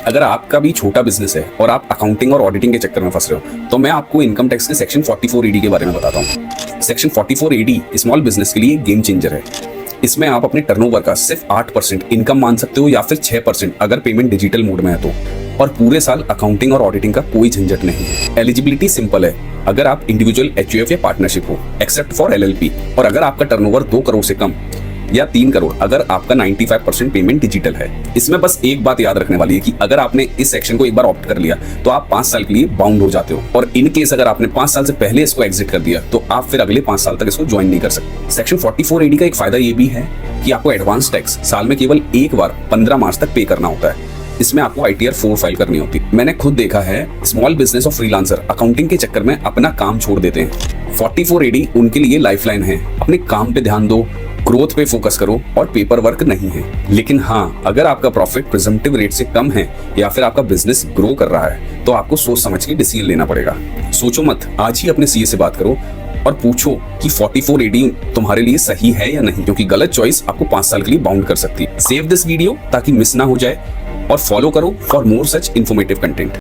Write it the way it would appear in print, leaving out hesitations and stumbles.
अगर आपका भी छोटा बिजनेस है और आप अकाउंटिंग और ऑडिटिंग के चक्कर में फंस रहे हो तो मैं आपको इनकम टैक्स के सेक्शन 44 एडी के बारे में बताता हूँ। सेक्शन 44 एडी स्मॉल बिजनेस के लिए गेम चेंजर है। इसमें आप अपने टर्नओवर का सिर्फ 8% इनकम मान सकते हो या फिर 6% अगर पेमेंट डिजिटल मोड में है तो, और पूरे साल अकाउंटिंग और ऑडिटिंग का कोई झंझट नहीं है। एलिजिबिलिटी सिंपल है, अगर आप इंडिविजुअल एचयूएफ या पार्टनरशिप हो एक्सेप्ट फॉर एलएलपी, और अगर आपका टर्नओवर 2 करोड़ से कम या 3 करोड़ अगर आपका 95% पेमेंट डिजिटल है। इसमें बस एक बात याद रखने वाली है कि अगर आपने इस सेक्शन को एक बार ऑप्ट कर लिया तो आप 5 साल के लिए बाउंड हो जाते हो, और इन केस अगर आपने 5 साल से पहले इसको एग्जिट कर दिया तो आप फिर अगले 5 साल तक इसको ज्वाइन नहीं कर सकते। सेक्शन 44 एडी का एक फायदा ये भी है कि आपको एडवांस टैक्स साल में केवल एक बार 15 मार्च तक पे करना होता है। इसमें आपको ITR 4 फाइल करनी होती है। मैंने खुद देखा है स्मॉल बिजनेस और फ्रीलांसर अकाउंटिंग के चक्कर में अपना काम छोड़ देते हैं। 44 एडी उनके लिए लाइफलाइन है। अपने काम पे ध्यान दो, ग्रोथ पे फोकस करो और पेपर वर्क नहीं है। लेकिन हाँ, अगर आपका प्रॉफिट प्रिजम्पटिव रेट से कम है या फिर आपका बिजनेस ग्रो कर रहा है तो आपको सोच समझ के डिसीजन लेना पड़ेगा। सोचो मत, आज ही अपने CA से बात करो और पूछो कि 44 एडी तुम्हारे लिए सही है या नहीं, क्योंकि गलत चॉइस आपको 5 साल के लिए बाउंड कर सकती है। सेव दिस वीडियो ताकि मिस ना हो जाए और फॉलो करो for more such informative content.